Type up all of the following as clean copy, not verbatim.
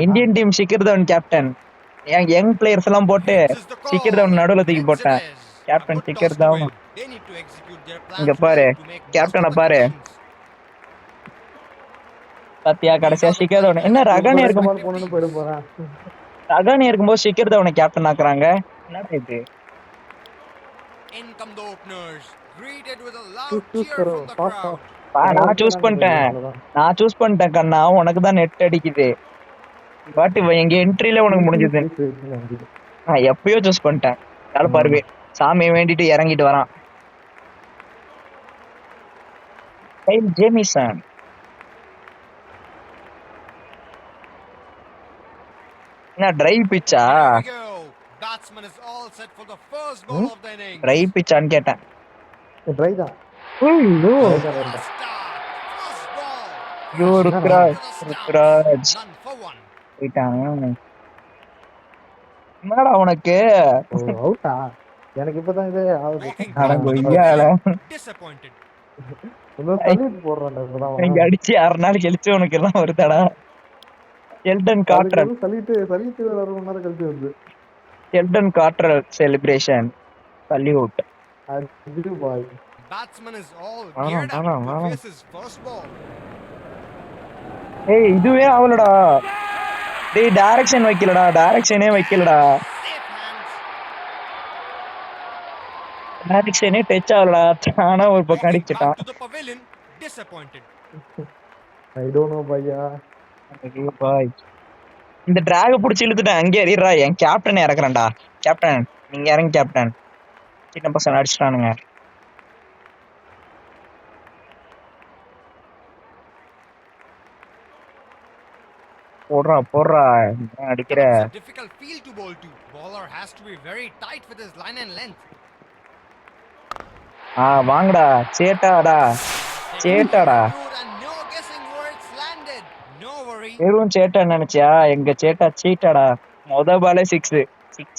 Indian team Shikhar தவன் captain. Young players எல்லாம் போட்டு This is the Shikhar call. தவன் நடுவுல தூக்கி Hits it போட்டேன். is. A captain good toss Shikhar to Dhawan. win. They need to execute their இங்க plans பாரு well to make most of கேப்டனை the பாரு. conditions. Sathya These கடைசியா are the ஷிக்கர் தவன். என்ன criteria for ரகானே இருக்கும் respective teams. ரகானே இருக்கும்போது ஷிக்கர் தவனை கேப்டன் ஆக்குறாங்க. என்னடா இது? In come the openers. Greeted with a loud cheer from the crowd. நான் சூஸ் பண்ணிட்டேன் கண்ணா. உனக்கு தான் நெட் அடிக்குது. பட் எங்க என்ட்ரில உனக்கு முடிஞ்சது. எப்பயோ சூஸ் பண்ணிட்டேன். பாருவே சாமியை வேண்டிட்டு இறங்கிட்டு வரான். ஜேமிசன் என்ன drive பிச்சா? Batsman is all set for the first ball of the innings. Drive பிச்சான்னு கேட்டேன். ட்ரை தான். ஐயோ ருத்ராஜ் போயிட்டான். என்னடா உனக்கு அவுட்டா? எனக்கு இப்பதான் இது ஆகுது. Disappointed. போடுறான்டா இப்பதான். இங்க அடிச்சு 6 நாள் கழிச்சு உனக்கு எல்லாம் வருதாடா? எல்டன் காட்ரல் சலிட்டு ஒரு மணி நேரம் கழிச்சு வருது. Elton Cottrell celebration salute. Bye. Batsman is all geared up to face his first ball. ஏய் இதுவே அவளடா. டேய் டைரக்ஷன் வைக்கலடா. டைரக்ஷனே வைக்கலடா. டைரக்ஷனே டச் ஆகலடா. தானா ஒரு பக்கம் அடிச்சிட்டான். Disappointed. I don't know பையா. பாய் இந்த டிராக புடிச்சு இழுத்துட்டேன். அங்கே ஏறிடுறா. என் கேப்டன் இறக்குறேன்டா. கேப்டன் நீங்க இறங்க கேப்டன். சின்ன பசங்க அடிச்சிட்டானுங்க. போடுறா அடிக்கிற. Difficult field to bowl to. Bowler has to be very tight with his line and length. வாங்கடா சேட்டாடா. No guessing where it's landed. No worry. வெறும் சேட்டா நினைச்சியா? எங்க சேட்டா சீட்டாடா. மொத பாலே 6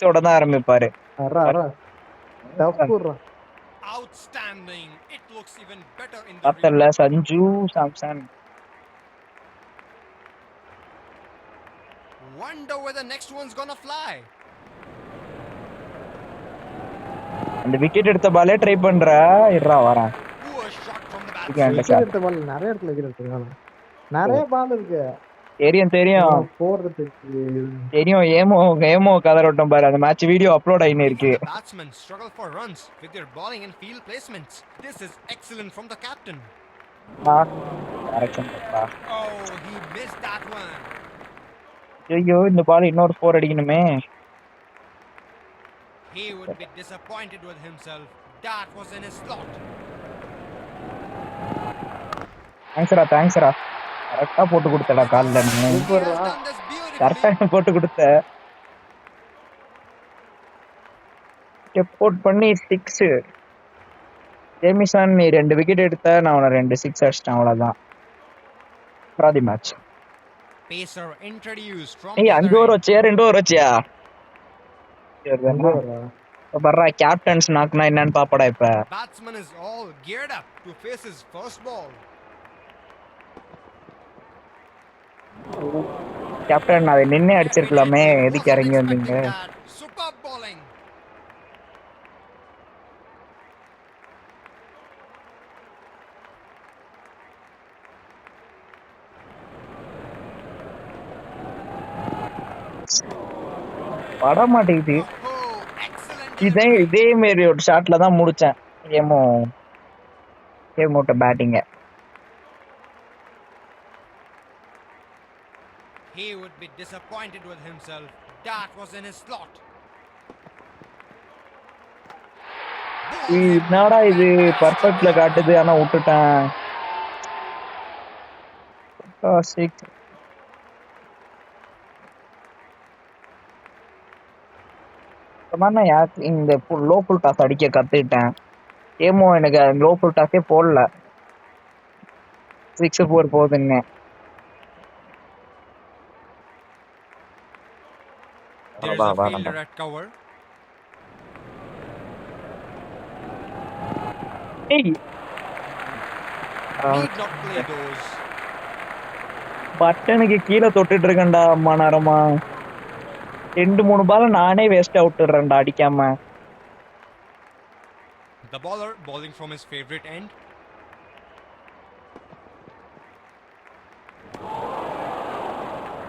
ஓட தான் ஆரம்பிப்பாரு. Outstanding. It looks even better in the பார்த்தல Sanju Samson. Wonder where the next one's gonna fly. அந்த விக்கெட் எடுத்த பாலே ட்ரை பண்றா. இருடா வரேன். எடுத்த பால் நிறைய இடத்துல விக்கெட் நிறைய பால் இருக்கு. தெரியும் தெரியும். ஏமோ கதரோட்டம் பாரு. அந்த மேட்ச் வீடியோ அப்லோட் ஆயினே இருக்கு. Batsmen struggle for runs with their bowling and field placements. This is excellent from the captain. Oh, he missed that one. ஐயோ இந்த பால் இன்னொரு 4 அடிக்கணுமே. He would be disappointed with himself. That was in his slot. தேங்க்ஸ்ரா. கரெக்டா போட்டு கொடுத்தடா கால்ல. நீ கரெக்டா போட்டு கொடுத்த. போட் பண்ணி 6. ஜேமிசன் நீ 2 விக்கெட் எடுத்த. நான் உன 2 6 அடிச்சிட்டேன். அவ்வளவுதான். பிராதி மேட்ச். Pacer introduced from ஏய் 5 ஓவர் வச்சியா 2 ஓவர் வச்சியா? பர்ரா கேப்டன்ஸ் நாக்னா என்னன்னு பாப்படா இப்ப. Batsman is all geared up to face his first ball. Captain அதை நின்னே அடிச்சிருக்கலாமே. எதுக்கு இறங்கி வந்தீங்க? Superb bowling. பட மாட்டேங்குது. இதே மாதிரி ஒரு ஷாட்ல தான் முடிச்சேன். ஏமோட்ட பேட்டிங்க. He would be disappointed with himself. That was in his slot. என்னடா இது பர்ஃபெக்ட்ல காட்டுது. ஆனா விட்டுட்டேன். 6 இந்த லோக்கல் டாஸ் அடிக்க கத்துக்கிட்டேன். ஏமோ எனக்கு லோக்கல் டாஸே போடல. 6-4 போகுதுன்னு. There is a fielder at cover. Hey. Need not play those. பட்டனுக்கு கீழே தொட்டுட்டு இருக்கேன்டா அம்மா நேரமா. 2-3 பால நானே வேஸ்டா விட்டுறேன்டா அடிக்காம. The bowler bowling from his favorite end.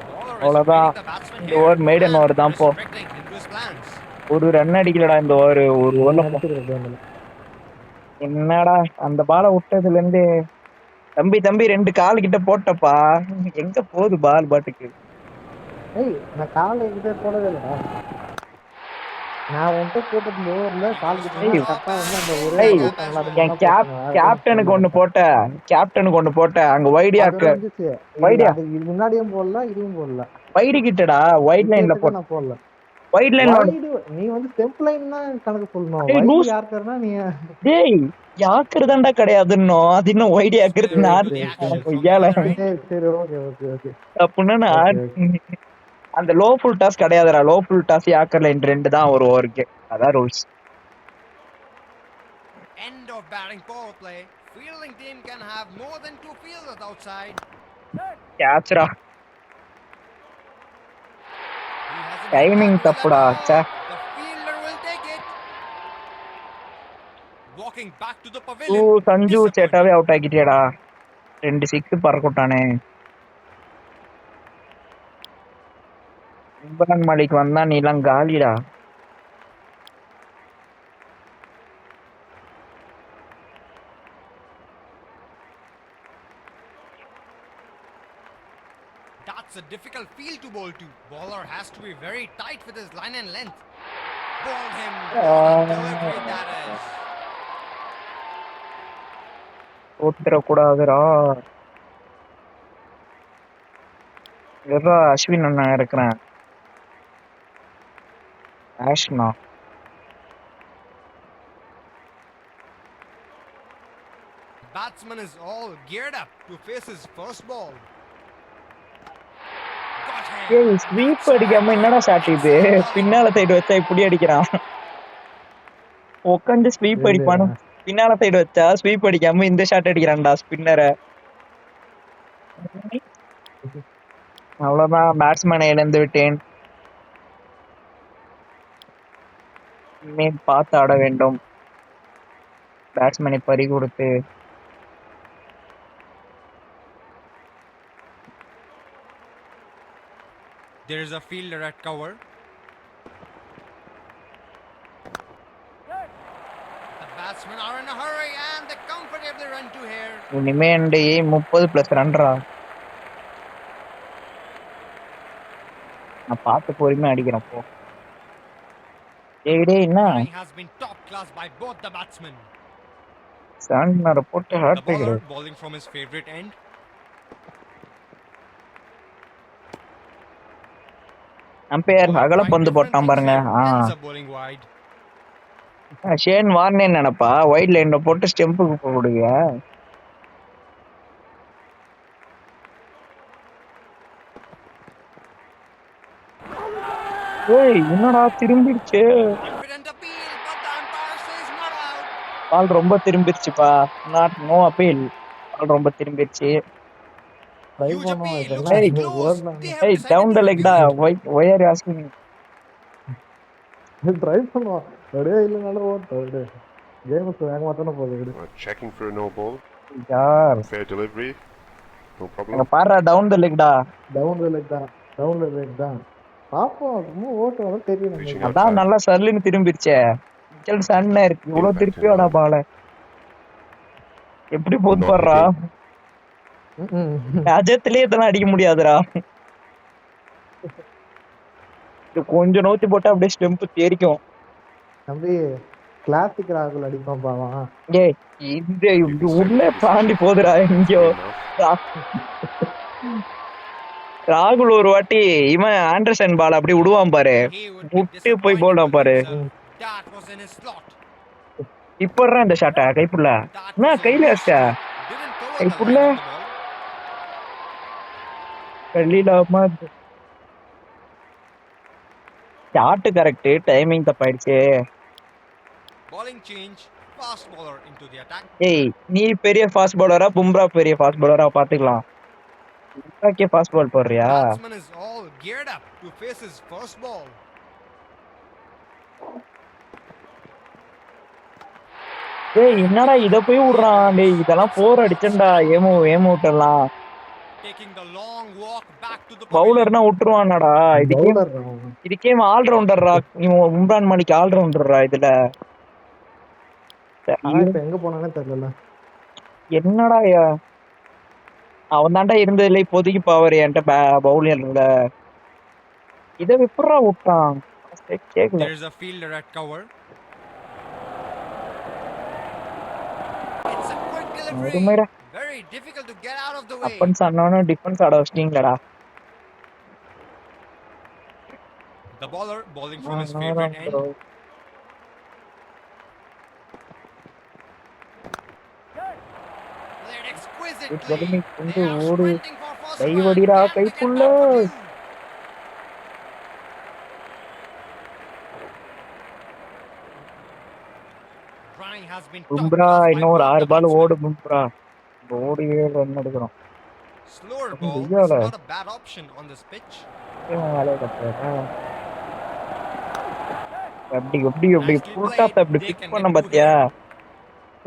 Bowler is அவ்வளவுதான். reading the batsman இந்த here over maiden over and தான் போ. restricting into his plans. ஒரு ரன் அடிக்கலடா இந்த ஓவர். ஒரு ஓவர்ல அடிச்சிருக்கேன். என்னடா அந்த பால விட்டதுல இருந்து தம்பி 2 கால் கிட்ட போட்டப்பா. எங்க போகுது பால் பாட்டுக்கு. ஏய் நான் காலை கிட்ட போடவே இல்லடா. நான் உன்கிட்ட போட்டது ஓவர்ல கால் கிட்ட ஏய், கரெக்டா வந்து அந்த ஒரே ஏய், ஒரு பண்ணலாம் என் கேப்டனுக்கு ஒண்ணு போட்ட அங்க வைடியா அது வந்துச்சு. அது இது முன்னாடியும் போடல, இதுவும் போடல. வைடு கிட்டடா, வைட் லைன்ல விக்கெட்டுக்கு நான் போடல. வைட் லைன்ல வைடு நீ வந்து ஸ்டெம்ப் லைன் தான் கணக்கு சொல்லணும். ஏய், வைடு லூஸ். யாருக்குறனா நீ டேய் யாக்குறதாண்டா கிடையாது இன்னும். அது இன்னும் வைடு யாக்குறது Still நான் the action from the கொய்யால other end. சரி ஓகே ஓகே ஓகே. அப்படின்னா அந்த லோ ஃபுல் டாஸ் கிடையாதுடா. Low full toss yorker line 2 தான் ஒரு ஓவருக்கு. அதான் rules. End of batting power play. Fielding team can have more than 2 fielders outside. கேட்ச்ரா. He hasn't timing hit that தப்புடா. well at ச்சே. all. The fielder will take it. Walking back to the oh pavilion. Sanju Disappointing. சேட்டாவே out ஆக்கிட்டியாடா. 2 6 பறக்கட்டானே. இம்ரான் மாலிக் வந்தா நீலாம் காலிடா. That's a difficult field to bowl to. Bowler has to be very tight with his line and length. Bowl him. What a delivery that is. ஓட்டுற கூடாதுடா. எதா அஸ்வின் அண்ணா இருக்கிறேன். ஆஷ்னா Batsman is all geared up to face his first ball. Got him. ஏய் sweep அடிக்காம என்னடா shot இது? பின்னால side வச்சா இப்படி அடிக்கிறான். உட்காந்து ஸ்வீப் அடிப்பானு. பின்னால சைடு வச்சா ஸ்வீப் அடிக்காம இந்த ஷாட் அடிக்கிறான்டா ஸ்பின்னரை. அவ்வளவுதான், பேட்ஸ்மேனை இழந்து விட்டேன். இனிமேல் பார்த்து ஆட வேண்டும். பேட்ஸ்மேனை பறி கொடுத்து There is a fielder at cover. The batsmen are in a hurry and they comfortably run to here. இனிமே 30+ ரன்ரா. நான் பார்த்து பொறுமையா அடிக்கிறேன் போ. டேய் என்ன Bowling has been top class by both the batsmen. சாண்டனரை போட்டு The ஹார்ட் bowler கிடையாது. bowling from his favorite end. Umpire Bowler அகல trying பந்து different போட்டான் things பாருங்க. here, ends up bowling wide. Shane வார்னேன்னு நினைப்பா. வைட் லைன்ல போட்டு ஸ்டெம்புக்கு போடுங்க. ஏய் என்னடா திரும்பிடுச்சு. Confident appeal, but the umpire says not out. பால் ரொம்ப திரும்பிடுச்சுப்பா. No appeal. பால் ரொம்ப திரும்பிடுச்சு. ட்ரை Huge பண்ணுவோம். appeal, இதெல்லாம் looks very இது close. ஓடலாம். They have ஏய் decided டவுன் த to லெக்டா. refuse it. Why are you asking? Try பண்ணுவோம். அப்படியே இல்லைனாலும் ஓட்டு. கேமுக்கு வேகமாக தானே போகுது. விடு. Checking for a no ball. யார் Fair delivery. No அங்க problem. பாரு டவுன் த லெக்டா. டவுன்ல லெக் தான். டவுன்ல லெக் தான். பாப்போம். சும்மா ஓட்டு வர தெரியும் Reaching நம்மளுக்கு. அதான் outside. நல்லா சர்லின்னு திரும்பிடுச்சே. மிச்சல் சன்ன இருக்கு. இவ்வளவு திருப்பியோடா பால. எப்படி போது பாடுறா. அஜத்திலே இதெல்லாம் அடிக்க முடியாதுடா. இது கொஞ்சம் நோத்தி போட்டா அப்படியே ஸ்டெம்ப் தேரிக்கும். தம்பி கிளாசிக் ராகுல் அடிப்பான் பாவம். ஏய் இந்த இப்படி உள்ளே தாண்டி போதுடா எங்கயோ. ராகுல் ஒரு வாட்டி இவன் ஆண்டர்சன் பால் அப்படி விடுவான் பாரு. He would be விட்டு போய் disappointed போடான் with பாரு. himself. That was in his slot. இப்ப இந்த ஷாட்டா கைப்புள்ள That என்ன was a கையில loose வச்சா shot. Didn't cover the கைப்புள்ள line of the ball. கள்ளிலாமா ஷாட்டு கரெக்ட். டைமிங் தப்பாயிடுச்சு. Bowling change. Fast bowler into the attack. ஏய் நீ பெரிய ஃபாஸ்ட் பவுலரா பும்ரா பெரிய ஃபாஸ்ட் பவுலரா பாத்துக்கலாம். பும்ராக்கே ஃபாஸ்ட் பால் போடுறியா? Batsman is all geared up to face his first ball. டேய் என்னடா இத போய் விடுறான்? டேய் இதெல்லாம் 4 அடிச்சேன்டா. ஏமோ விட்டலாம். Taking the long walk back to the pavilion. பவுலர்னா விட்டுருவானடா. பவுலர் இதுக்கே ஆல்ரவுண்டர்ரா. இவன் உம்ரான் மாலிக் ஆல்ரவுண்டர்ரா இதுல. ஆனா இப்ப எங்க போனானே தெரியல. என்னடா அவன் தாண்டா இருந்ததுல இப்போதைக்கு பவர் என்கிட்ட பவுலர்ல. இத எப்படா விட்டான்? கேக்கல. There's a fielder at cover. It's a quick delivery. உண்மைடா. Very difficult to get out of the way. அப்பன்ஸ் அண்ணானு டிஃபென்ஸ் ஆட வச்சிட்டீங்களடா. The bowler bowling from his favorite end. Played exquisitely. They are sprinting for first run. கைவடிடா Can they get Kaipulla. back for two? Running has been top Bumrah class by இன்னொரு both 6 the ball batsmen. ஓடு பும்ரா. ஓடியே run எடுக்கறோம். Slower ball is ஐயாடா. not a bad option on this pitch. வேலைய கட்டறா. அப்படி Nicely full top played. அப்படி They big can பண்ண get two பாத்தியா? here.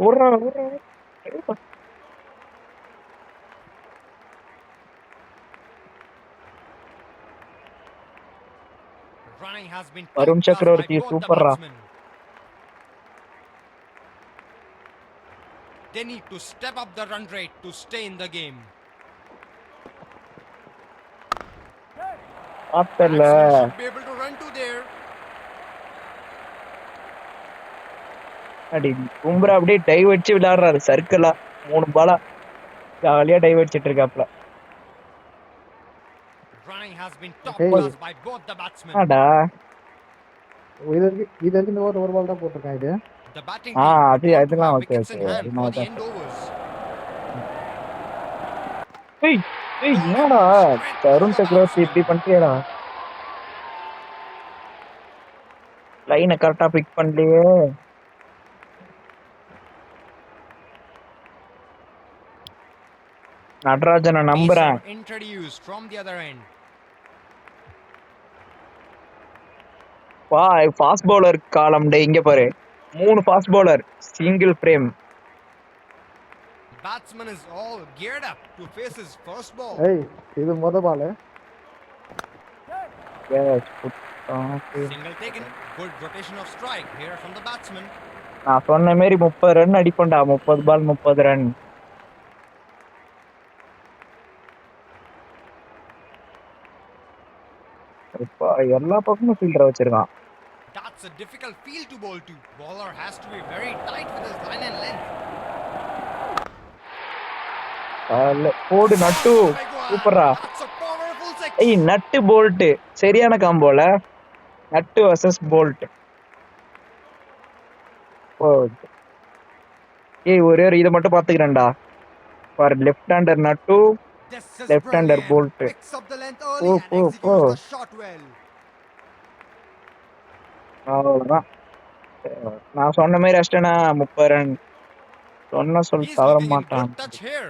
ஓடுறா. Running has been Varun top class by சக்கரவர்த்தி both the சூப்பர்ரா. batsmen. They need to step up the run rate to stay in the game. ஆத்தல்ல. Batsmen should be able to run to there. அடி பும்ரா அப்படியே dive அடிச்சு விளையாடுறாரு சர்க்கிளா. 3 பாலா ஜாலியா dive அடிச்சிட்டு இருக்காப்ல. Running has been top Hey. class by both the batsmen. ஆடா. இதுக்கு இந்த ஒரு பால் தான் போட்டிருக்கான் இது. The batting Ah, team would அது- want to அதெல்லாம் have okay, wickets in okay. hand அதெல்லாம் for the அதான். end overs. ஏய் என்னடா தருண் சக்கரவர்த்தி இப்படி பண்றியடா? லைனை கரெக்டா பிக் பண்ணலையே. நடராஜனை நம்புறேன். Pacer introduced from the other end. வா ஃபாஸ்ட் பவுலர் காலம் டே இங்க பாரு. 3 fast bowler single frame. Batsman is all geared up to face his first ball. ஏய் இது முத பால். Single taken. Good rotation of strike here from the batsman. நான் சொன்ன மாதிரி 30 ரன் அடிப்பண்டா. 30 பால் 30 ரன். எல்லா பக்கமும் ஃபீல்டர் வச்சிருக்கான். That's a difficult field to bowl to. Bowler has to be very tight with his line and length. போடு நட்டு. சூப்பரா. That's a powerful six. ஏய் நட்டு போல்ட் சரியான காம்போல. நட்டு வர்சஸ் போல்ட். ஏய் ஒரே இத மட்டும் பாத்துக்கறேன்டா. ஃபார் லெஃப்ட் ஹேண்டர் நட்டு, This is left-hander brilliant. bolt. Picks up the length early and Oh. executes the shot well. அவ்வளவுதான். நான் சொன்ன மாதிரி அஷ்டனா 30 ரன். சொன்ன சொல் He's தவற looking in மாட்டான். good touch here.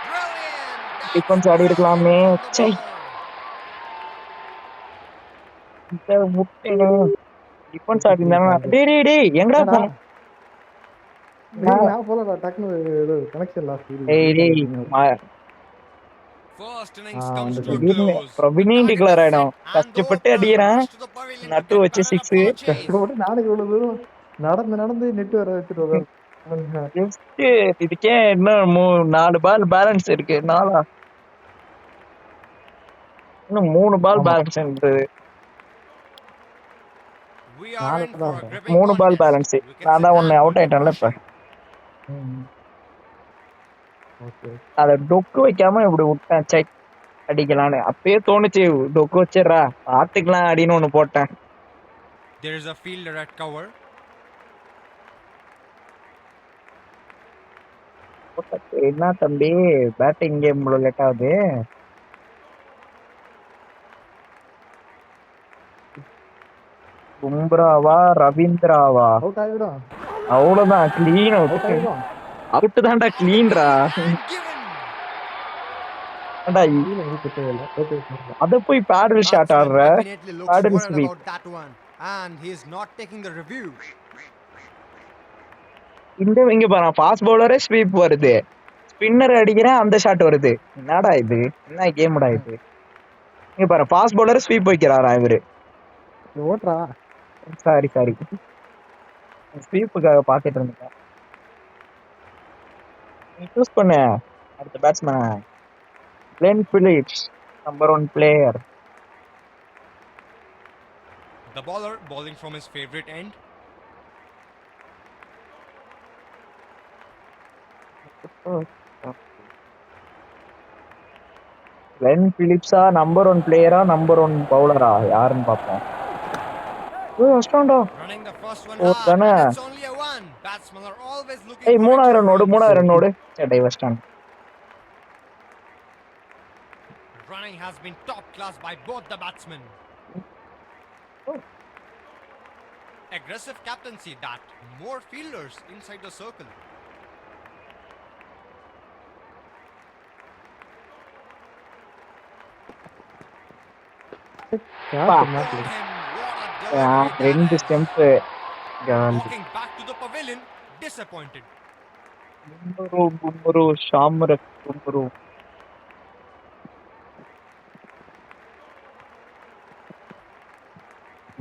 Brilliant. Defence ஆடி இருக்கலாமே. சை டிஃபென்ஸ் ஆடி இருந்தானா டேய் எங்கடா போன? நான் போலடா டக்குனு ஏதோ கனெக்ஷன் லாஸ். டேய் First innings Ah, comes to a திடீர்னு close. பிரவினீன் டிக்ளேர் ஆயிடும். கஷ்டப்பட்டு அடிக்கிறேன். நட்டு வச்சு 6. கஷ்டப்பட்டு நாளைக்கு இவ்வளவு தூரம் நடந்து நெட் வர வச்சுட்டு வர்றாரு. ஜஸ்ட் இதுக்கே இன்னும் 4 பால் பேலன்ஸ் இருக்கு. 4 இன்னும் 3 பால் ஆமா. பேலன்ஸ் இருந்தது. We are in for a gripping 3 ball contest. Balance. Wickets நான் in தான் hand ஒன்னு for அவுட் the ஆயிட்டேன்ல இப்ப. pressure. ஓகே. அத டொக்கு வைக்காம இப்படி விட்டேன். சை அடிக்கலான்னு அப்பயே தோணுச்சு. டொக்கு வச்சிடறா பாத்துக்கலாம் அடின்னு ஒண்ணு போட்டேன். There is a fielder at cover. என்ன தம்பி பேட்டிங் கேம் இவ்வளவு லேட் ஆகுது? பும்ராவா ரவீந்திராவா? அவுட் ஆகிடும். அவ்வளவுதான் கிளீன் அவுட். அவ்வளவுதான். அவுட் தான்டா கிளீன்ரா. And given. ஏன்டா கீழே எங்கேயும் குத்தவே இல்லை. ஓகே அத போய் பேடல் ஷாட் Batsman ஆடுற. definitely looks பேடல் worried sweep. about that one. And he is not taking the review. இந்த இங்க பாரு ஃபாஸ்ட் பவுலரே ஸ்வீப் வருது, ஸ்பின்னர் அடிக்கிறேன் அந்த ஷாட் வருது. என்னடா இது, என்ன கேம்டா இது? இங்க பாரு ஃபாஸ்ட் பவுலர் ஸ்வீப் வைக்கிறாரா இவரு. ஓட்டுறா. சாரி ஸ்வீப்புக்காக பாத்துட்டு இருந்தேன். நீ சூஸ் பண்ணு அடுத்த batsman. Glenn Phillips number 1 player. The bowler bowling from his favorite end. Glenn பிலிப்ஸா நம்பர் 1 பிளேயரா நம்பர் 1 பவுலரா யாருன்னு பாப்போம். Running the first one Oh, hard. Dana. And it's only a one. Batsmen are always looking ஏய் for 3000 extra node runs. 3000 node. டேய் வெஸ்டான். Running has been top class by both the batsmen. Aggressive captaincy that more fielders inside the circle. யார் Bowled மாத்தி him. What a delivery that ரெண்டு is. Stump காலி. Walking back to the pavilion, disappointed. பும்ரு ஷாம்ரக் பும்ரு.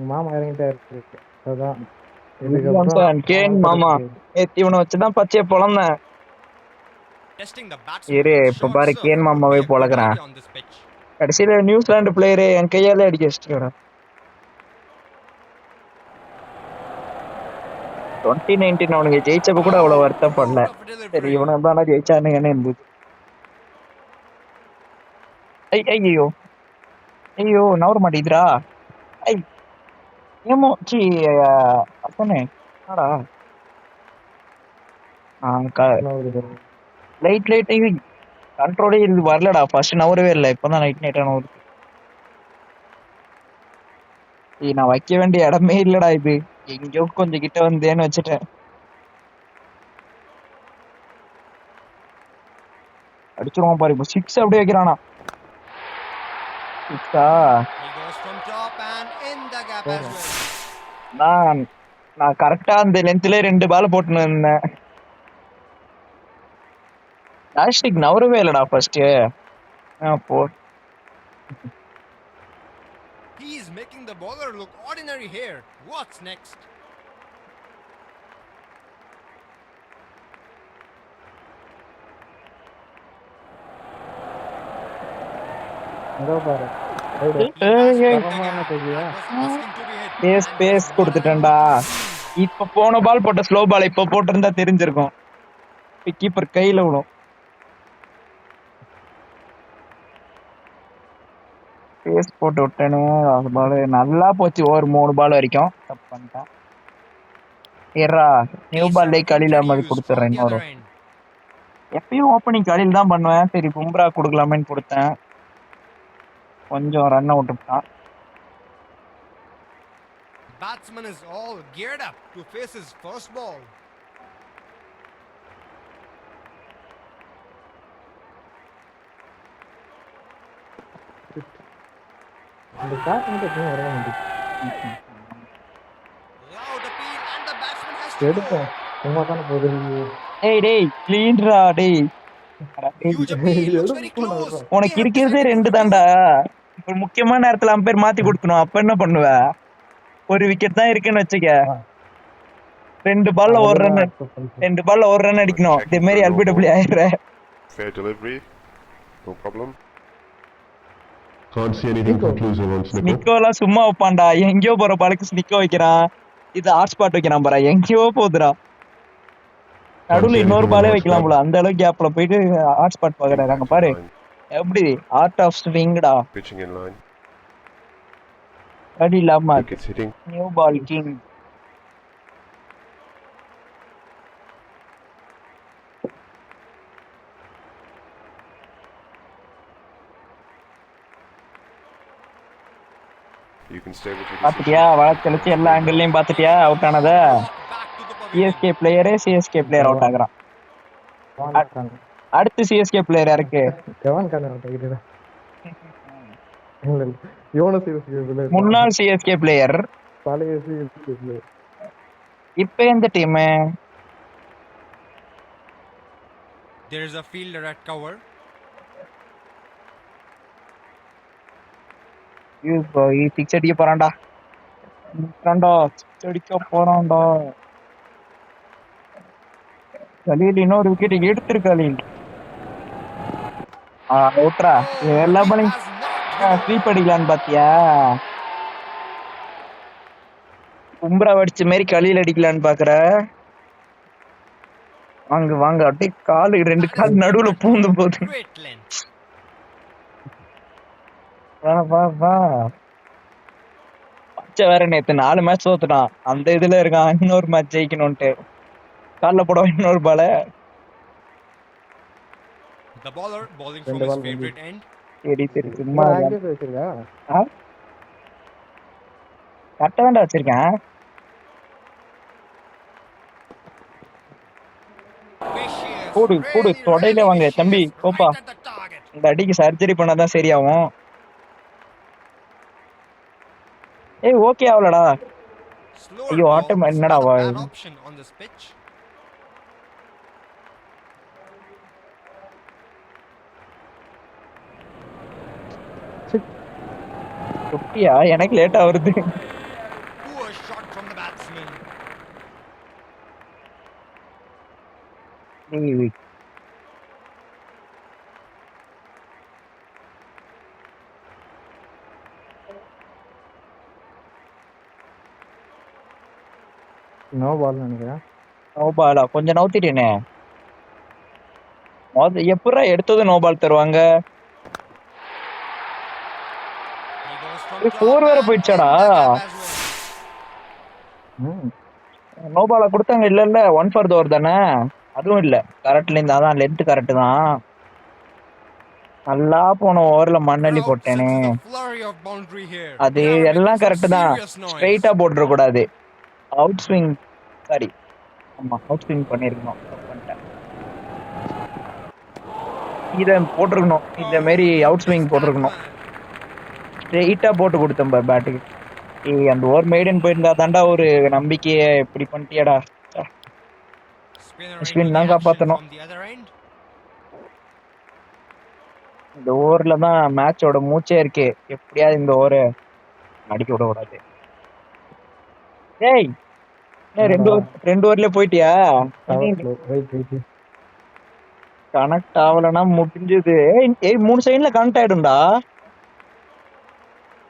மாமா இறங்கிட்டே இருக்கு. அதான் can மாமா இவனை வச்சுதான் பச்சைய பொழந்தேன். Testing the இரு batsman. இப்ப பாரு கேன் மாமாவே பொழக்கிறான். on this pitch. கடைசியில நியூசிலாந்து பிளேயரு என் கையால அடிக்க வச்சுட்டு 2019 அவனுக்கு ஜெயிச்சப்ப கூட அவ்வளவு வருத்தப்படல. சரி இவனை தானே ஜெயிச்சானுங்கன்னு இருந்தது. ஐயோ ஐயோ நவர மாட்டேதுரா. ஐ ஏமோ சி அப்பனே என்னடா லைட் கண்ட்ரோலே இது வரலடா. ஃபர்ஸ்ட் நவரவே இல்லை, இப்பதான் லைட் நவருது. நான் வைக்க வேண்டிய இடமே இல்லடா. இது எங்கேயோ கொஞ்சம் கிட்ட வந்தேன்னு வச்சுட்டேன். அடிச்சிருவான் பாரு. இப்போ 6 அப்படியே வைக்கிறானா. 6ஆ He goes from top and in the gap as well. நான் கரெக்டா அந்த லென்த்ல 2 பால் போட்டுன்னு இருந்தேன். லாஸ்டிக் நவரவே இல்லடா ஃபர்ஸ்ட். போ He is making the bowler look ordinary here. What's next? பாரு பேஸ் கொடுத்துட்டேன்டா. இப்ப போன பால் போட்ட ஸ்லோ பால் இப்ப போட்டிருந்தா தெரிஞ்சிருக்கும். கீப்பர் கையில விடும். பேஸ் போட்டு விட்டேன்னு பால் நல்லா போச்சு. ஒரு 3 பால் வரைக்கும் தப்பு பண்ணிட்டேன். ஏறா நியூ பால்லே கலில் அஹ்மத் கொடுத்துட்றேன். இன்னொரு எப்பயும் ஓப்பனிங் கலில் தான் பண்ணுவேன். சரி பும்ரா கொடுக்கலாமேன்னு கொடுத்தேன். கொஞ்சம் ரன் அவுட் விட்டான். Batsman is all geared up to face his first ball. இந்த காட் மட்டும் எப்பவும் வர மாட்டேங்குது. Loud appeal and the batsman has to எடுப்போம் சும்மா தானே போகுது. டேய் கிளீன்ரா டேய். Huge appeal, looks very close. உனக்கு இருக்கிறதே 2 தான்டா. இப்ப முக்கியமான நேரத்துல அம்பேர் மாத்தி கொடுக்கணும். அப்ப என்ன பண்ணுவ? ஒரு விக்கெட் தான் இருக்குன்னு வச்சுக்க. 2 பால்ல ஒரு ரன் அடிக்கணும். இதே மாதிரி LBW ஆயிடுற. Fair delivery. No problem. Can't see anything conclusive on Snicker. ஸ்னிக்கோலாம் சும்மா வைப்பான்டா. எங்கேயோ போற பாலுக்கு ஸ்னிக்கோ வைக்கிறான். இது ஹாட் ஸ்பாட் வைக்கிறான் பாரு. எங்கேயோ போகுதுடா. நடுவுல இன்னொரு பாலே வைக்கலாம் போல. அந்த அளவுக்கு கேப்ல போயிட்டு ஹாட் ஸ்பாட் பாக்குறாங்க. அங்க பாரு எப்படி ஆர்ட் ஆஃப் ஸ்விங்டா. Pitching in line. அடி இல்லாம Wickets hitting. New ball king. You can stay with your பாத்துட்டியா? decision. வளர்த்து எல்லா ஆங்கிள்லயும் பாத்துட்டியா? அவுட் ஆனத. Back to the away. CSK பிளேயரே சிஎஸ்கே பிளேயர் அவுட் ஆகுறான். கவான் கான் அடுத்து சிஎஸ்கே பிளேயர் யாருக்கு? கவான் கான் அவுட் ஆகிட்டு இல்ல இவனும் சிஎஸ்கே முன்னாள் சிஎஸ்கே பிளேயர். பழைய சிஎஸ்கே இப்ப எந்த team? There is a fielder at cover. Six அடிக்க போறான்டா. அடிக்க போறான்டா. கலீல் இன்னொரு விக்கெட் எடுத்திருக்கு. கலீல் அவுட்ரா. எல்லா பாலையும் Has not ஸ்வீப் அடிக்கலான்னு பாத்தியா? பும்ரா அடிச்ச மாதிரி கலீல் அடிக்கலான்னு பாக்குற. வாங்க வாங்க அப்படியே காலு 2 கால் நடுவுல பூந்து போகுது. great length. வா வா வா. பச்சை வேற நேத்து 4 மேட்ச் தோத்துட்டான். அந்த இதுல இருக்கான் இன்னொரு மேட்ச் ஜெயிக்கணும்ட்டு. கால்ல போட இன்னொரு பால. The bowler bowling from Rendu his ball favorite end. சரி சரி சும்மா ஆக்டிவ் வச்சிருக்கா கரெக்டா தான்டா வச்சிருக்கேன். Vicious, போடு போடு really, தொடையில really வாங்க தம்பி vicious, Koppa. right at the target. இந்த அடிக்கு சர்ஜரி பண்ணாதான் சரியாகும். ஏய் ஓகே ஆவலடா. Slower ஐயோ, ball ஆட்டம் is என்னடா not a வா- bad option on this pitch. குட்டியா எனக்கு லேட்டா வருது. Poor shot from the batsman. ஏய், நோ பால் நினைக்கிறேன் நோபாலா கொஞ்சம் நவுத்திட்டேனே. எப்படா எடுத்தது நோபால் தருவாங்க. He goes from ஏய், top four வேற and போயிடுச்சாடா? in the gap as well. நோபாலா கொடுத்தாங்க. இல்ல இல்ல 1 for the over தானே. அதுவும் இல்ல கரெக்ட்ல இருந்தா தான் லென்த் கரெக்ட் தான். நல்லா போன ஓவர்ல மண்ணள்ளி Crowd போட்டேனே. senses a flurry of boundary here. அது They are எல்லாம் making some கரெக்ட் தான். serious noise. ஸ்ட்ரைட்டா போட்டுற கூடாது. அவுட் ஸ்விங் சாரி ஆமா அவுட் ஸ்விங் பண்ணிருக்கணும். தப்பு பண்ணிட்டேன். இத போட்டிருக்கணும். இந்த மாதிரி அவுட் ஸ்விங் போட்டிருக்கணும். ஸ்ட்ரெயிட்டா போட்டு கொடுத்தேன் பாரு பேட்டுக்கு. ஏய் அந்த ஓவர் மெய்டன் போயிருந்தா தாண்டா ஒரு நம்பிக்கையை இப்படி பண்ணிட்டியாடா. Spinner Ashwin into தான் the action காப்பாத்தணும். from the other end. இந்த ஓவர்ல தான் மேட்சோட மூச்சே இருக்கு. எப்படியாவது இந்த ஓவரை அடிக்க விட கூடாது. ஏய் என்ன ரெண்டு ஓவர்ல போயிட்டியா? கனெக்ட் ஆகலன்னா முடிஞ்சது. ஏய் 3 செகண்ட்ல கனெக்ட் ஆயிடும்டா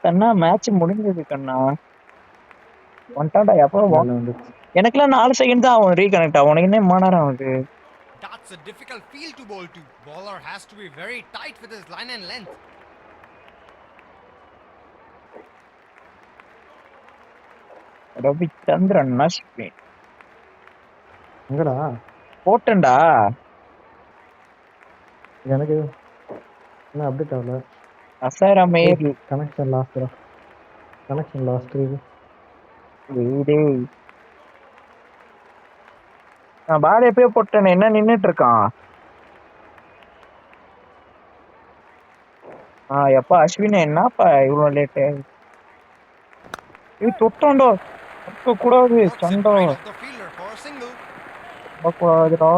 கண்ணா. மேட்ச் முடிஞ்சது கண்ணா. வந்துட்டான்டா எப்போ. எனக்குலாம் 4 செகண்ட் தான் ஆகும் ரீகனெக்ட் ஆகும். உனக்கு என்ன மணி நேரம் ஆகுது? That's a difficult field to bowl to. Bowler has to be very tight with his line and length. Ravichandran Ashwin எங்கடா போட்டேன்டா. எனக்கு என்ன அப்டேட் ஆகல அசாரமேர் கனெக்ஷன் லாஸ்ட் நான் பால் எப்பயோ போட்டேன். என்ன நின்னுட்டு இருக்கான்? எப்பா அஸ்வின் என்னப்பா இவ்வளவு லேட்டு? இது தொட்டாண்டோ கூடாது. Works it சண்டா right off the fielder for a single. கூடாதுடா.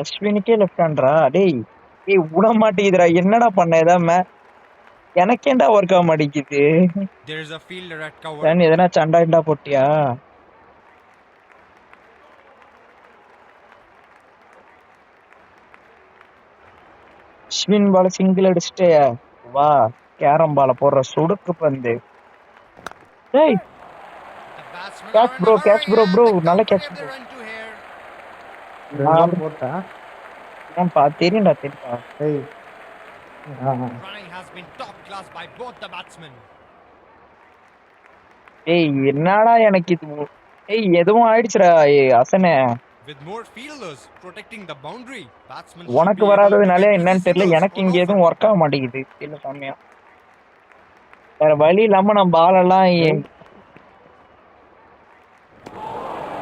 அஸ்வினுக்கே லெஃப்ட் ஹேண்ட்ரா? டேய் ஏய் விட மாட்டேங்குதுடா. என்னடா பண்ண ஏதாம எனக்கேண்டா ஒர்க் ஆக மாட்டேங்குது. There is a fielder at cover. ஏன் எதனா சண்டா இண்டா போட்டியா? அஸ்வின் பால சிங்கிள் அடிச்சுட்டே வா. கேரம் பால போடுற சுடுக்கு பந்து. டேய் The batsmen Catch are in bro, a catch hurry bro, and bro. the நல்ல company catch of bro. the run to here. போட்டா ஏன்பா தெரியும்டா தெரியும்டா. ஏய் Running has been top class by both the batsmen. ஏய் என்னடா எனக்கு இது. ஏய் எதுவும் ஆயிடுச்சுடா. ஏய் அசனே With more fielders protecting the boundary, batsmen உனக்கு should be able to வராததுனால get easy என்னன்னு தெரியல. singles எனக்கு on இங்க offer. எதுவும் ஒர்க் ஆக மாட்டேங்குது. இல்ல சாமியா வேற வழி இல்லாம நம்ம பால் எல்லாம்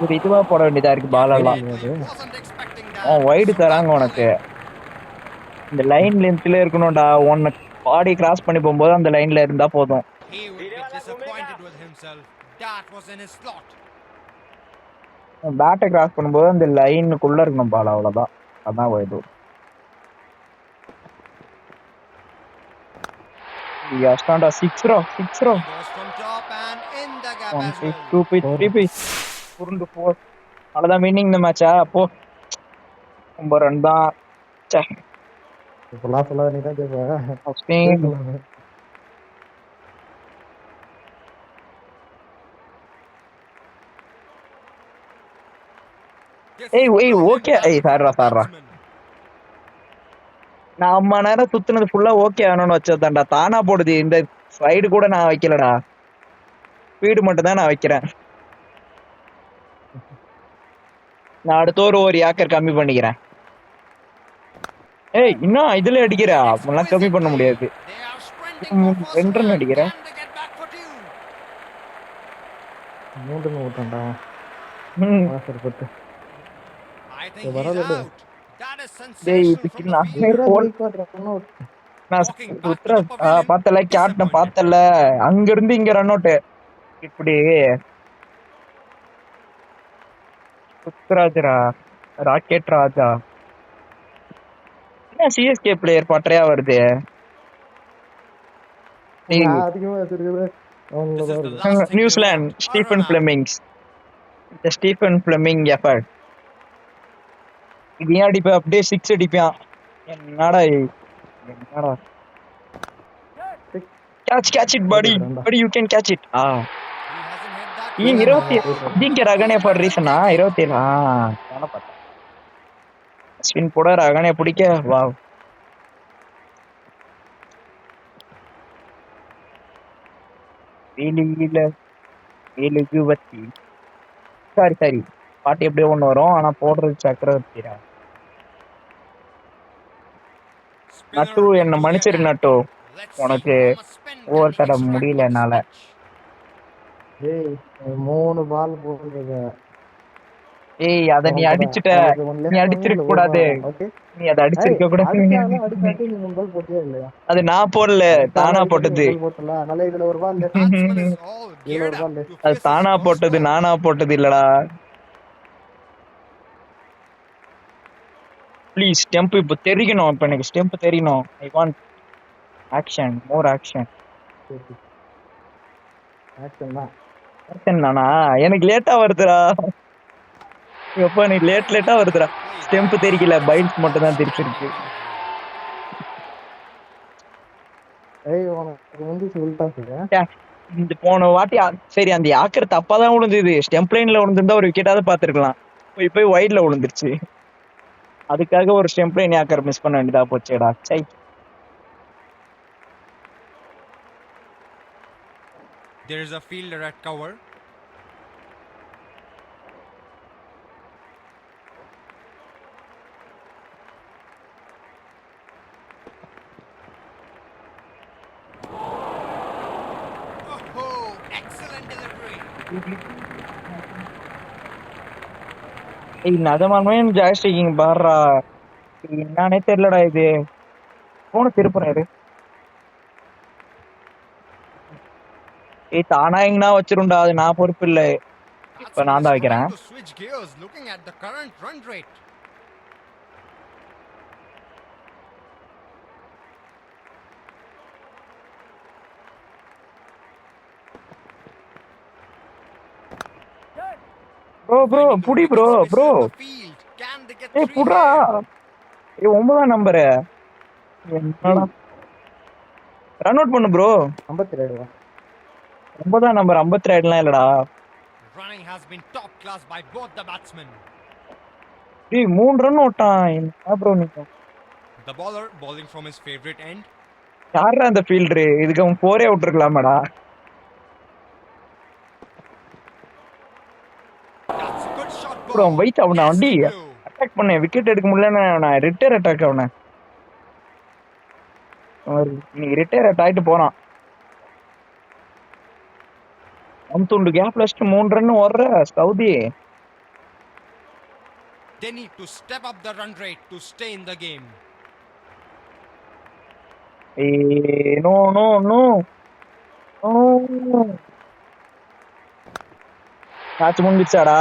ஒரு இதுவா போட வேண்டியதா இருக்கு பால் எல்லாம். Definitely wasn't expecting that. Wide தராங்க Superb உனக்கு. bowling. இந்த லைன் லென்த்ல இருக்கணும்டா. உன்னை பாடி கிராஸ் பண்ணி போகும்போது அந்த லைன்ல இருந்தா போதும். He would be disappointed with himself. That was in his slot. பேட்டை கிராஸ் பண்ணும்போது அந்த லைனுக்குள்ள இருக்கணும் பால், அவ்வளவுதான். அதான் வைடு. அஸ்டாண்டா சிக்ஸ்ரோ. He goes from top and in the gap as well. உருண்டு போ. அவ்வளவுதான் வின்னிங் இந்த மேட்சா. போ 9 ரன் தான். இப்பெல்லாம் சொல்லாத, நீ தான் கேட்ப. ஓகே. சார்ரா நான் அம்மா நேரம் சுத்துனது ஃபுல்லா ஓகே ஆனோன்னு வச்சதான்டா. தானா போடுது. இந்த ஸ்லைடு கூட நான் வைக்கலடா. ஸ்பீடு மட்டும் தான் நான் வைக்கிறேன். நான் அடுத்த ஒரு ஏக்கர் கம்மி பண்ணிக்கிறேன். இன்னும் இதுல அடிக்கிறா. அப்படிலாம் கம்மி பண்ண முடியாது. 2 ரன் அடிக்கிறேன். 3 ஓட்டம்டா. I think he's out. That is டேய் sensational இதுக்கு from the நான் field. பார்த்தல கேப்டன் பார்த்தல. அங்க இருந்து இங்க ரன் அவுட். இப்படி சுத்ராஜரா ராக்கெட் ராஜா. என்ன சிஎஸ்கே பிளேயர் பட்டறையா வருது. அதிகமா வச்சிருக்குது This is the last thing New Zealand they want. Stephen Aruna. பிளெமிங்ஸ். இந்த ஸ்டீஃபன் பிளெமிங் எஃபர்ட். இது ஏன் அடிப்ப அப்படியே 6 அடிப்பான். என்னடா catch it buddy you can catch it. He hasn't hit that. 27 இங்க ரகனே for reason 27. நானே பார்த்தேன். ஸ்பின் போட ரகனே பிடிக்க. வாவ். வேலியில வேலுகுவத்தி. சரி பாட்டு எப்படியோ ஒண்ணு வரும். ஆனா போடுறது சக்கரவர்த்திடா. நட்டு என்ன மன்னிச்சிரு நட்டு. உனக்கு ஓவர் தர முடியல என்னால. 3 பால் போடுறது. அத நீ அடிச்சிட்ட. நீ அடிச்சிருக்க கூடாது. நீ அத அடிச்சிருக்க கூடாது. அது நான் போடல, தானா போட்டது. Batsman is all geared up to அது face தானா his போட்டது, first ball. நானா போட்டது இல்லடா. ப்ளீஸ் ஸ்டெம்ப் இப்போ தெரியணும். இப்போ எனக்கு ஸ்டெம்ப் தெரியணும். I want action, more action. Action தானா? எனக்கு லேட்டா வருதுடா. எப்போ எனக்கு லேட்டா வருதுடா. ஸ்டெம்ப் தெரியல, பைல்ஸ் மட்டும் தான் தெரிஞ்சிருக்கு. இந்த போன வாட்டி சரி அந்த ஆக்கர் தப்பா தான் விழுந்தது. ஸ்டெம்ப் லைன்ல விழுந்திருந்தா ஒரு விக்கெட்டாவது பாத்துருக்கலாம். போய் வைட்ல விழுந்துருச்சு. அதுக்காக ஒரு ஸ்டெம்ப் லைன் ஆக்கர் மிஸ் பண்ண வேண்டியதா போச்சேடா. சை. There is a fielder at cover. Oh, excellent delivery. நதமானமே ஜாய்ஸ்டிக்கிங் பாடுறா. என்னன்னே தெரியலடா. இது போன திருப்புறாரு. தானா எங்கன்னா வச்சிருண்டா. அது நான் பொறுப்பு இல்ல. இப்ப நான் தான் வைக்கிறேன். To switch gears looking at the current run rate. Bro புடி ப்ரோ. Can they get புடா. 9ஆம் நம்பர். என்னடா ரன் அவுட் பண்ணு ப்ரோ. 52 9ஆம் நம்பர் 52லாம் இல்லடா. Running has been top class by both the batsmen. 3 run ஓட்டான். என்ன ப்ரோ நீங்க? The bowler bowling from his favorite end. யாரா அந்த ஃபீல்டர்? இதுக்கு அவன் 4 அவுட் இருக்கலாமாடா. That's a good shot bro ball. Wait அவன வண்டி அட்டாக் பண்ண விக்கெட் எடுக்க முடியலன்னு நான் ரிட்டையர் அட்டாக் அவன. நீ ரிட்டையர் ஆயிட்டு போறான். அமுத்துண்டு கேப்ல வச்சுட்டு 3 ரன் ஓடுற Saudi. They need to step up the run rate to stay in the game. No no no match முடிஞ்சிச்சாடா?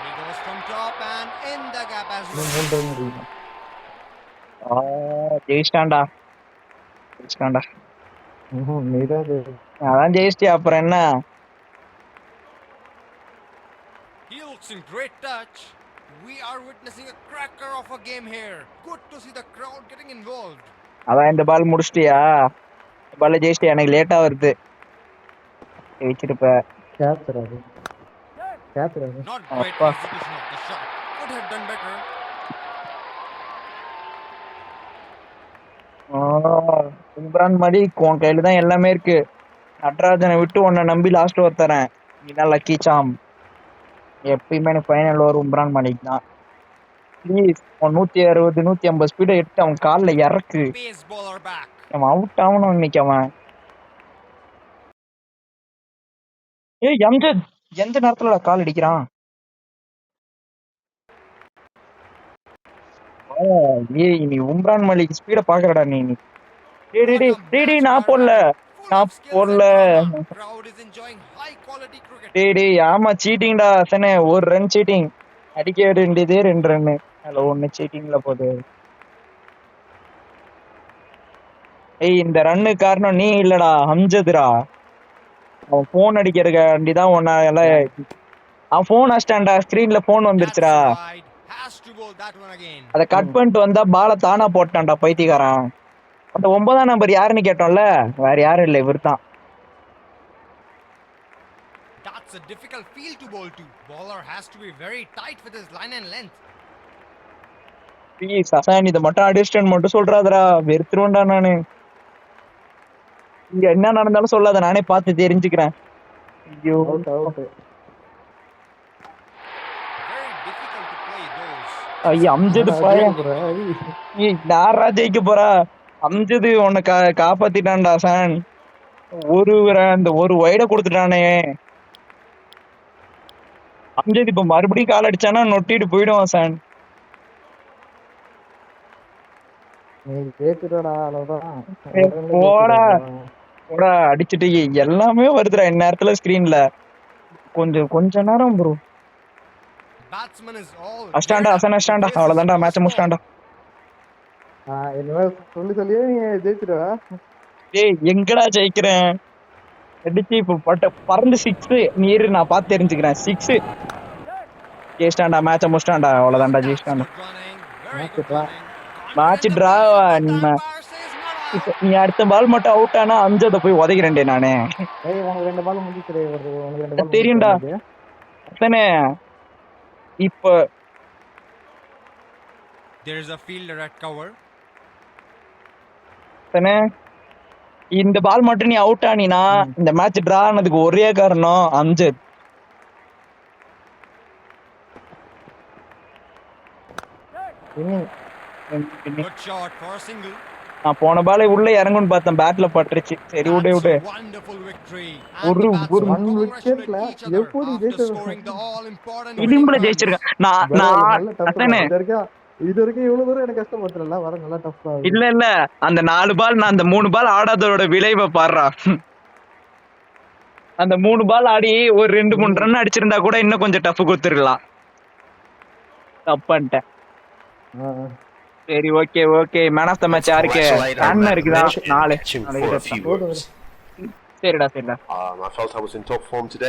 He goes from top and in the gap as well. 3 run அடிக்கணும். ஜெயிச்சிட்டான்டா. நீதான் ஜெயிக்கணும். அதான் ஜெயிச்சிட்டியா அப்புறம் என்ன? He looks in great touch. We are witnessing a cracker of a game here. Good to see the crowd getting involved. அதான் இந்த பால் முடிச்சிட்டியா? இந்த பால்ல ஜெயிச்சிட்டியா? எனக்கு லேட்டா வருது. ஜெயிச்சிருப்ப. கேப்சர் அது. Not great Appa. execution of the shot. Could have done better. Imran Malik உன் கையில தான் எல்லாமே இருக்கு. நடராஜனை விட்டு உன்னை நம்பி லாஸ்ட் ஓவர் தரேன். நீதான் லக்கி சாம். எப்பயுமே எனக்கு ஃபைனல் ஓவர் இம்ரான் மலிக் தான். ப்ளீஸ் அவன் 160 150 ஸ்பீடை எடுத்து அவன் காலில் இறக்கு. Pace bowler back. அவன் அவுட் ஆகணும் இன்னைக்கு அவன். அம்ஜத் எந்த நேரத்துல கால் அடிக்கிறான்? நீ உம்ரான் மலிக் ஸ்பீட பாக்குறடா நீ. நான் போடல. Crowd is enjoying high quality cricket. டேய் ஆமா சீட்டிங்டா அசனே. ஒரு ரன் சீட்டிங். அடிக்க வேண்டியதே 2 ரன்னு. அதுல 1 சீட்டிங்ல போகுது. இந்த ரன்னு காரணம் நீ இல்லடா, அம்ஜத்ரா. அவன் போன் அடிக்கிறதுக்காண்டிதான் உன்ன எல்லாம். அவன் போன் அடிச்சிட்டான்டா. ஸ்கிரீன்ல போன் வந்துருச்சுடா. That's wide. Has to bowl that one again. அதை கட் பண்ணிட்டு வந்தா பால தானா போட்டான்டா பைத்தியக்காரன். அந்த 9ஆம் நம்பர் யாருன்னு கேட்டோம்ல, வேற யாரும் இல்ல இவர்தான். That's a difficult field to bowl to. Bowler has to be very tight with his line and length. Please அசான் இதை மட்டும் அடிஸ்டன் மட்டும் சொல்றாதடா, வெறுத்துருவேன்டா நானு. இங்க என்ன நடந்தாலும் சொல்லாத, நானே பார்த்து தெரிஞ்சுக்கிறேன். ஐயோ out out. Very difficult to play those. ஐயோ அம்ஜது பையன். யாரா ஜெயிக்க போறா? அம்ஜது உன்னை காப்பாத்திட்டான்டா அசான். அந்த ஒரு வைட கொடுத்துட்டானே அம்ஜத். இப்ப மறுபடியும் கால் அடிச்சானா நொட்டிட்டு போயிடும் அசான். நீ ஜெயிச்சிடடா அவ்வளவுதான். போடா போடா அடிச்சுட்டு எல்லாமே வருதுடா இந்நேரத்துல ஸ்கிரீன்ல. கொஞ்ச நேரம் ப்ரோ. Batsman is all. அஷ்டாண்டா அசன் அஷ்டாண்டா. அவ்வளவுதான்டா மேட்ச முடிச்சிட்டான்டா. என்ன சொல்லியே நீ ஜெயிச்சிடடா. டேய் எங்கடா ஜெயிக்கிறேன்? அடிச்சு இப்ப பறந்து 6 நீரு நான் பார்த்து தெரிஞ்சுக்கிறேன். 6 ஜெயிச்சிட்டான்டா. மேட்ச முடிச்சிட்டான்டா. அவ்வளவுதான்டா ஜெயிச்சிட்டான்டா. Match draw. நீ அடுத்த பால் மட்டும் அவுட் ஆனா அஞ்சத போய் உதைக்கிறேன்டே நானே. உனக்கு 2 பால் முடிஞ்சிச்சு. உனக்கு 2 பால் தெரியும்டா அதானே. இப்ப There is a fielder at cover. தானே இந்த பால் மட்டும் நீ அவுட் ஆனினா இந்த மேட்ச் டிரா ஆனதுக்கு ஒரே காரணம் Amjad. Good shot for a single. நான் போன பால் உள்ள இறங்குன்னு பார்த்தேன், பேட்ல பட்டுருச்சு. சரி விடு That's விடு. a wonderful victory. ஒரு one wicket ல எப்படி scoring the all important இடிம்புல ஜெயிச்சிருக்கேன் நான் அதானே. இது வரைக்கும் இவ்வளவு தூரம் எனக்கு கஷ்டப்படுத்தல. வர நல்லா டஃப்பா. இல்ல அந்த 4 பால் நான் அந்த 3 பால் ஆடாதோட விளைவை பாடுறா. அந்த 3 பால் ஆடி ஒரு 2-3 ரன் அடிச்சிருந்தா கூட இன்னும் கொஞ்சம் டஃப் கொடுத்துருக்கலாம். தப்பான்ட்டேன். சரி okay man of the match யாருக்கு? ரன் இருக்குதா? 4. சரிடா. I felt I was in top form today.